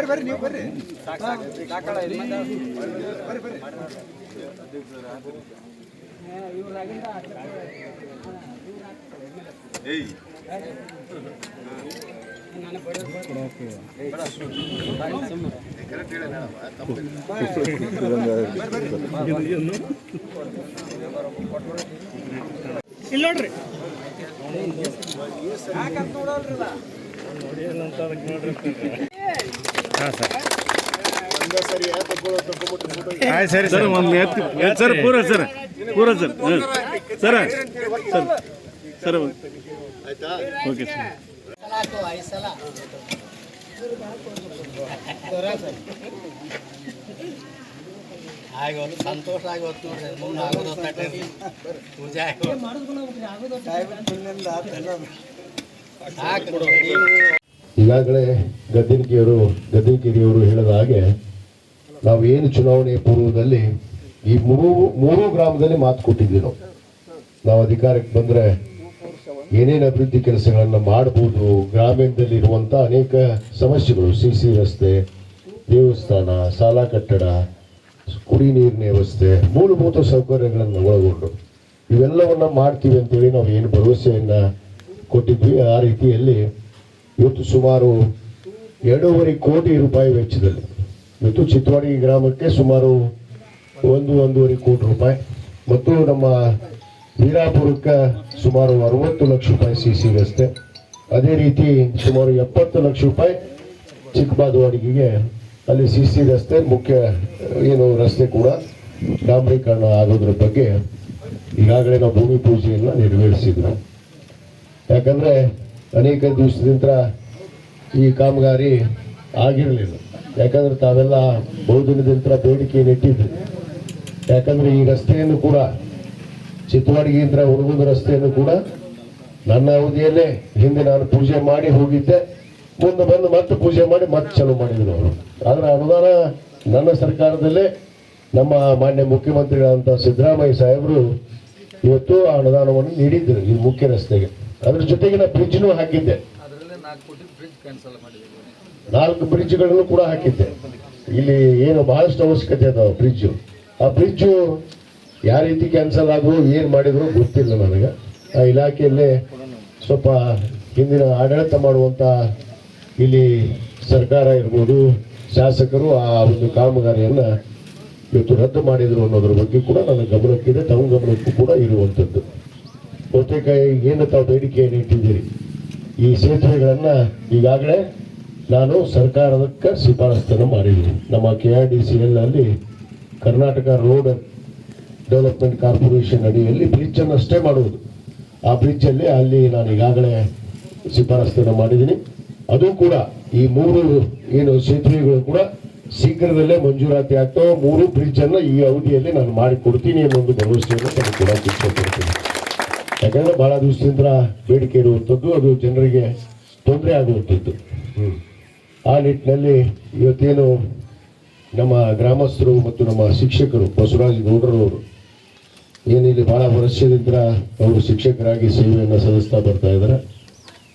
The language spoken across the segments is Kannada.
ಬರ್ರಿ ನೀವು ಬರ್ರಿ ಇಲ್ಲಿ ನೋಡ್ರಿ ಸರಿ ಸರ್ ಸರ್ ಪೂರ ಸರ್ ಪೂರ sir sir sir sir okay sir ಆಗೋದು ಸಂತೋಷ ಆಗೋದು ಪೂಜೆ ಈಗಾಗಲೇ ಗದ್ದಿನಕೇರಿಯವರು ಹೇಳಿದ ಹಾಗೆ ನಾವು ಏನು ಚುನಾವಣೆ ಪೂರ್ವದಲ್ಲಿ ಈ ಮೂರು ಗ್ರಾಮದಲ್ಲಿ ಮಾತು ಕೊಟ್ಟಿದ್ವಿ. ನಾವು ಅಧಿಕಾರಕ್ಕೆ ಬಂದರೆ ಏನೇನು ಅಭಿವೃದ್ಧಿ ಕೆಲಸಗಳನ್ನು ಮಾಡಬಹುದು, ಗ್ರಾಮೀಣದಲ್ಲಿ ಇರುವಂಥ ಅನೇಕ ಸಮಸ್ಯೆಗಳು, CC ರಸ್ತೆ, ದೇವಸ್ಥಾನ, ಶಾಲಾ ಕಟ್ಟಡ, ಕುಡಿ ನೀರಿನ ವ್ಯವಸ್ಥೆ, ಮೂಲಭೂತ ಸೌಕರ್ಯಗಳನ್ನು ಒಳಗೊಂಡು ಇವೆಲ್ಲವನ್ನ ಮಾಡ್ತೀವಿ ಅಂತೇಳಿ ನಾವು ಏನು ಭರವಸೆಯನ್ನ ಕೊಟ್ಟಿದ್ವಿ. ಆ ರೀತಿಯಲ್ಲಿ ಇವತ್ತು ಸುಮಾರು 2.5 ಕೋಟಿ ರೂಪಾಯಿ ವೆಚ್ಚದಲ್ಲಿ ಇವತ್ತು ಚಿತ್ತವಾಡಿ ಗ್ರಾಮಕ್ಕೆ ಸುಮಾರು 1.5 ಕೋಟಿ ರೂಪಾಯಿ ಮತ್ತು ನಮ್ಮ ವೀರಾಪುರಕ್ಕೆ ಸುಮಾರು 60 ಲಕ್ಷ ರೂಪಾಯಿ CC ರಸ್ತೆ, ಅದೇ ರೀತಿ ಸುಮಾರು 70 ಲಕ್ಷ ರೂಪಾಯಿ ಚಿಕ್ಕಬಾದವಾಡಿಗೆ ಅಲ್ಲಿ CC ರಸ್ತೆ ಮುಖ್ಯ ರಸ್ತೆ ಕೂಡ ಡಾಂಬರೀಕರಣ ಆಗೋದ್ರ ಬಗ್ಗೆ ಈಗಾಗಲೇ ನಾವು ಭೂಮಿ ಪೂಜೆಯನ್ನು ನೆರವೇರಿಸಿದ್ವಿ. ಯಾಕಂದ್ರೆ ಅನೇಕ ದಿವಸದಿಂದ ಈ ಕಾಮಗಾರಿ ಆಗಿರಲಿಲ್ಲ. ಯಾಕಂದ್ರೆ ತಾವೆಲ್ಲ ಬಹುದಿನದಿಂದ ಬೇಡಿಕೆಯನ್ನು ಇಟ್ಟಿದ್ವಿ. ಯಾಕಂದ್ರೆ ಈ ರಸ್ತೆಯನ್ನು ಕೂಡ ಚಿತ್ತವಾಡಿಗಿಂತ ಹುಡುಗನ ರಸ್ತೆಯನ್ನು ಕೂಡ ನನ್ನ ಅವಧಿಯಲ್ಲೇ ಹಿಂದೆ ನಾನು ಪೂಜೆ ಮಾಡಿ ಹೋಗಿದ್ದೆ, ಮುಂದೆ ಬಂದು ಮತ್ತೆ ಪೂಜೆ ಮಾಡಿ ಮತ್ತೆ ಚಾಲೂ ಮಾಡಿದ್ರು ಅವರು. ಆದ್ರೆ ಅನುದಾನ ನನ್ನ ಸರ್ಕಾರದಲ್ಲೇ ನಮ್ಮ ಮಾನ್ಯ ಮುಖ್ಯಮಂತ್ರಿಗಳಂತ ಸಿದ್ದರಾಮಯ್ಯ ಸಾಹೇಬರು ಇವತ್ತು ಆ ಅನುದಾನವನ್ನು ನೀಡಿದ್ರು ಈ ಮುಖ್ಯ ರಸ್ತೆಗೆ. ಅದ್ರ ಜೊತೆಗೆ ನಾ ಬ್ರಿಡ್ಜ್ನು ಹಾಕಿದ್ದೆ, 4 ಬ್ರಿಡ್ಜ್ಗಳನ್ನು ಕೂಡ ಹಾಕಿದ್ದೆ. ಇಲ್ಲಿ ಏನು ಬಹಳಷ್ಟು ಅವಶ್ಯಕತೆ ಅದಾವ ಬ್ರಿಡ್ಜು. ಆ ಬ್ರಿಡ್ಜು ಯಾವ ರೀತಿ ಕ್ಯಾನ್ಸಲ್ ಆಗುವ ಏನು ಮಾಡಿದ್ರು ಗೊತ್ತಿಲ್ಲ ನನಗೆ. ಆ ಇಲಾಖೆಯಲ್ಲೇ ಸ್ವಲ್ಪ ಹಿಂದಿನ ಆಡಳಿತ ಮಾಡುವಂಥ ಇಲ್ಲಿ ಸರ್ಕಾರ ಇರ್ಬೋದು, ಶಾಸಕರು ಆ ಒಂದು ಕಾಮಗಾರಿಯನ್ನು ಇವತ್ತು ರದ್ದು ಮಾಡಿದ್ರು ಅನ್ನೋದ್ರ ಬಗ್ಗೆ ಕೂಡ ನನ್ನ ಗಮನಕ್ಕಿದೆ, ತಮ್ಮ ಗಮನಕ್ಕೂ ಕೂಡ ಇರುವಂಥದ್ದು. ಬಹುತೇಕ ಏನು ತಾವು ಬೇಡಿಕೆಯನ್ನು ಇಟ್ಟಿದ್ದೀರಿ, ಈ ಸೇತುವೆಗಳನ್ನು ಈಗಾಗಲೇ ನಾನು ಸರ್ಕಾರಕ್ಕೆ ಶಿಫಾರಸನ್ನು ಮಾಡಿದ್ದೀನಿ. ನಮ್ಮ KRDCL ಅಲ್ಲಿ ಕರ್ನಾಟಕ ರೋಡ್ ಡೆವಲಪ್ಮೆಂಟ್ ಕಾರ್ಪೊರೇಷನ್ ಅಡಿಯಲ್ಲಿ ಬ್ರಿಡ್ಜನ್ನು ಅಷ್ಟೇ ಮಾಡುವುದು. ಆ ಬ್ರಿಡ್ಜಲ್ಲಿ ಅಲ್ಲಿ ನಾನು ಈಗಾಗಲೇ ಶಿಫಾರಸನ್ನು ಮಾಡಿದ್ದೀನಿ. ಅದು ಕೂಡ ಈ 3 ಸೇತುವೆಗಳು ಕೂಡ ಶೀಘ್ರದಲ್ಲೇ ಮಂಜೂರಾತಿ ಆಗ್ತಾವೆ. 3 ಬ್ರಿಡ್ಜನ್ನು ಈ ಅವಧಿಯಲ್ಲಿ ನಾನು ಮಾಡಿಕೊಡ್ತೀನಿ ಅನ್ನೊಂದು ಭರವಸೆಯನ್ನು ನಾನು ಕೂಡ ಇಷ್ಟಪಡ್ತೀನಿ. ಯಾಕಂದ್ರೆ ಬಹಳ ದಿವಸದಿಂದ ಬೇಡಿಕೆ ಇರುವಂಥದ್ದು, ಅದು ಜನರಿಗೆ ತೊಂದರೆ ಆಗುವಂಥದ್ದು. ಆ ನಿಟ್ಟಿನಲ್ಲಿ ಇವತ್ತೇನು ನಮ್ಮ ಗ್ರಾಮಸ್ಥರು ಮತ್ತು ನಮ್ಮ ಶಿಕ್ಷಕರು ಬಸವರಾಜ್ ಗೌಡರವರು ಏನಿಲ್ಲಿ ಬಹಳ ವರ್ಷದಿಂದ ಅವರು ಶಿಕ್ಷಕರಾಗಿ ಸೇವೆಯನ್ನು ಸಲ್ಲಿಸ್ತಾ ಬರ್ತಾ ಇದ್ದಾರೆ.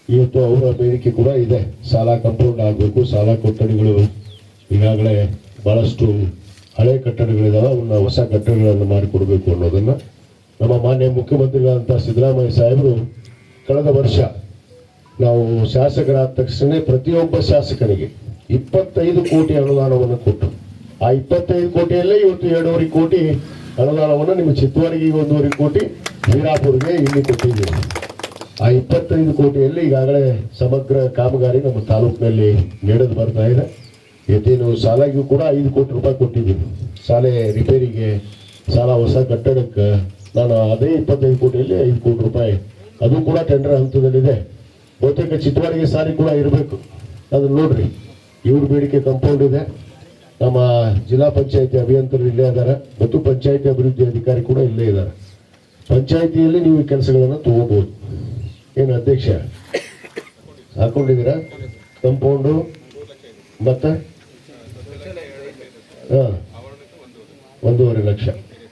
ಇವತ್ತು ಅವರ ಬೇಡಿಕೆ ಕೂಡ ಇದೆ, ಶಾಲಾ ಕಾಂಪೌಂಡ್ ಆಗಬೇಕು, ಶಾಲಾ ಕೊಠಡಿಗಳು ಈಗಾಗಲೇ ಬಹಳಷ್ಟು ಹಳೆ ಕಟ್ಟಡಗಳಿದಾವೆ, ಅವನ್ನ ಹೊಸ ಕಟ್ಟಡಗಳನ್ನು ಮಾಡಿಕೊಡ್ಬೇಕು ಅನ್ನೋದನ್ನು ನಮ್ಮ ಮಾನ್ಯ ಮುಖ್ಯಮಂತ್ರಿಗಳಂತ ಸಿದ್ದರಾಮಯ್ಯ ಸಾಹೇಬರು ಕಳೆದ ವರ್ಷ ನಾವು ಶಾಸಕರಾದ ತಕ್ಷಣ ಪ್ರತಿಯೊಬ್ಬ ಶಾಸಕನಿಗೆ 25 ಕೋಟಿ ಅನುದಾನವನ್ನು ಕೊಟ್ಟು ಆ 25 ಕೋಟಿಯಲ್ಲೇ ಇವತ್ತು 2.5 ಕೋಟಿ ಅನುದಾನವನ್ನು ನಿಮ್ಮ ಚಿತ್ತವಾಡಿಗೆ 1.5 ಕೋಟಿ ವೀರಾಪುರ್ಗೆ ಇಲ್ಲಿ ಕೊಟ್ಟಿದ್ದೀವಿ. ಆ 25 ಕೋಟಿಯಲ್ಲಿ ಈಗಾಗಲೇ ಸಮಗ್ರ ಕಾಮಗಾರಿ ನಮ್ಮ ತಾಲೂಕಿನಲ್ಲಿ ನಡೆದು ಬರ್ತಾ ಇದೆ. ಇವತ್ತೇನು ಶಾಲೆಗೂ ಕೂಡ 5 ಕೋಟಿ ರೂಪಾಯಿ ಕೊಟ್ಟಿದ್ದೀವಿ. ಶಾಲೆ ರಿಪೇರಿಗೆ, ಶಾಲಾ ಹೊಸ ಕಟ್ಟಡಕ್ಕೆ ನಾನು ಅದೇ 25 ಕೋಟಿಯಲ್ಲಿ 5 ಕೋಟಿ ರೂಪಾಯಿ ಅದು ಕೂಡ ಟೆಂಡರ್ ಹಂತದಲ್ಲಿದೆ. ಬಹುತೇಕ ಚಿತ್ತವಾಡಿಗೆ ಸಾರಿ ಕೂಡ ಇರಬೇಕು. ಅದನ್ನ ನೋಡ್ರಿ, ಇವ್ರ ಬೇಡಿಕೆ ಕಾಂಪೌಂಡ್ ಇದೆ. ನಮ್ಮ ಜಿಲ್ಲಾ ಪಂಚಾಯತಿ ಅಭಿಯಂತರು ಇಲ್ಲೇ ಇದ್ದಾರೆ ಮತ್ತು ಪಂಚಾಯತಿ ಅಭಿವೃದ್ಧಿ ಅಧಿಕಾರಿ ಕೂಡ ಇಲ್ಲೇ ಇದ್ದಾರೆ. ಪಂಚಾಯತಿಯಲ್ಲಿ ನೀವು ಈ ಕೆಲಸಗಳನ್ನು ತಗೋಬಹುದು. ಏನು ಅಧ್ಯಕ್ಷ ಹಾಕೊಂಡಿದ್ದೀರಾ? ಕಾಂಪೌಂಡು ಮತ್ತೆ 1.5 ಲಕ್ಷ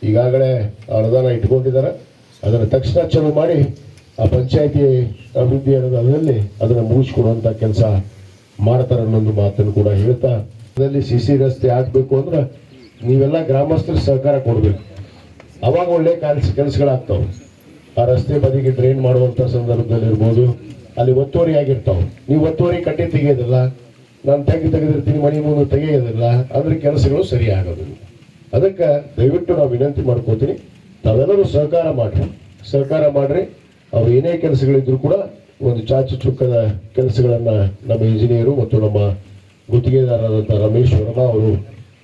ಈಗಾಗಲೇ ಅನುದಾನ ಇಟ್ಕೊಂಡಿದ್ದಾರೆ. ಅದನ್ನು ತಕ್ಷಣ ಚಾಲೂ ಮಾಡಿ ಆ ಪಂಚಾಯತಿ ಅಭಿವೃದ್ಧಿ ಅನುದಾನದಲ್ಲಿ ಅದನ್ನು ಮುಗಿಸ್ಕೊಡುವಂಥ ಕೆಲಸ ಮಾಡ್ತಾರೆ ಅನ್ನೊಂದು ಮಾತನ್ನು ಕೂಡ ಹೇಳ್ತಾ, ಅದರಲ್ಲಿ CC ರಸ್ತೆ ಆಗಬೇಕು ಅಂದ್ರೆ ನೀವೆಲ್ಲ ಗ್ರಾಮಸ್ಥರ ಸಹಕಾರ ಕೊಡಬೇಕು. ಅವಾಗ ಒಳ್ಳೆ ಕೆಲಸಗಳಾಗ್ತಾವೆ. ಆ ರಸ್ತೆ ಬದಿಗೆ ಡ್ರೈನ್ ಮಾಡುವಂಥ ಸಂದರ್ಭದಲ್ಲಿ ಇರ್ಬೋದು, ಅಲ್ಲಿ ಒತ್ತುವರಿ ಆಗಿರ್ತಾವೆ. ನೀವು ಒತ್ತುವರಿ ಕಟ್ಟಿ ತೆಗೆಯೋದಿಲ್ಲ, ನಾನು ತೆಗೆದಿರ್ತೀನಿ ಮನೆ ಮುಂದೆ ತೆಗೆಯೋದಿಲ್ಲ, ಅದ್ರ ಕೆಲಸಗಳು ಸರಿ ಆಗೋದಿಲ್ಲ. ಅದಕ್ಕೆ ದಯವಿಟ್ಟು ನಾವು ವಿನಂತಿ ಮಾಡ್ಕೋತೀನಿ, ತಾವೆಲ್ಲರೂ ಸಹಕಾರ ಮಾಡ್ರಿ. ಅವ್ರು ಏನೇ ಕೆಲಸಗಳಿದ್ರು ಕೂಡ ಒಂದು ಚಾಚು ಚುಕ್ಕದ ಕೆಲಸಗಳನ್ನು ನಮ್ಮ ಇಂಜಿನಿಯರು ಮತ್ತು ನಮ್ಮ ಗುತ್ತಿಗೆದಾರರಾದಂಥ ರಮೇಶ್ ವರ್ಮಾ ಅವರು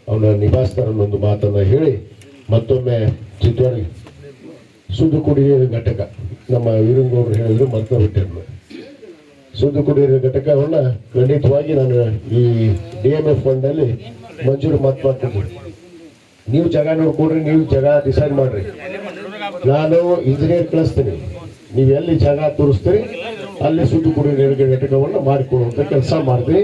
ಅವನ್ನ ನಿಭಾಯಿಸ್ತಾರೆ ಅನ್ನೊಂದು ಮಾತನ್ನು ಹೇಳಿ, ಮತ್ತೊಮ್ಮೆ ಚಿತ್ತವಾಡಿ ಶುದ್ಧ ಕುಡಿಯುವ ಘಟಕ ನಮ್ಮ ವೀರಂಗೌಡರು ಹೇಳಿದ್ರು, ಮರ್ತ ಬಿಟ್ಟಿದ್ರು. ಶುದ್ಧ ಕುಡಿಯುವ ಘಟಕವನ್ನು ಖಂಡಿತವಾಗಿ ನಾನು ಈ DMF ಫಂಡಲ್ಲಿ ಮಂಜೂರು ಮಾಡ್ತೀನಿ. ನೀವು ಜಾಗ ನೋಡ್ಕೊಡ್ರಿ, ನೀವು ಜಾಗ ಡಿಸೈಡ್ ಮಾಡ್ರಿ. ನಾನು ಇಂಜಿನಿಯರ್ ಕಳಿಸ್ತೀನಿ, ನೀವು ಎಲ್ಲಿ ಜಾಗ ತೋರಿಸ್ತೀರಿ ಅಲ್ಲಿ ಶುದ್ಧ ಕುಡಿಯುವ ಘಟಕವನ್ನು ಮಾಡಿಕೊಡುವಂಥ ಕೆಲಸ ಮಾಡ್ತೀವಿ.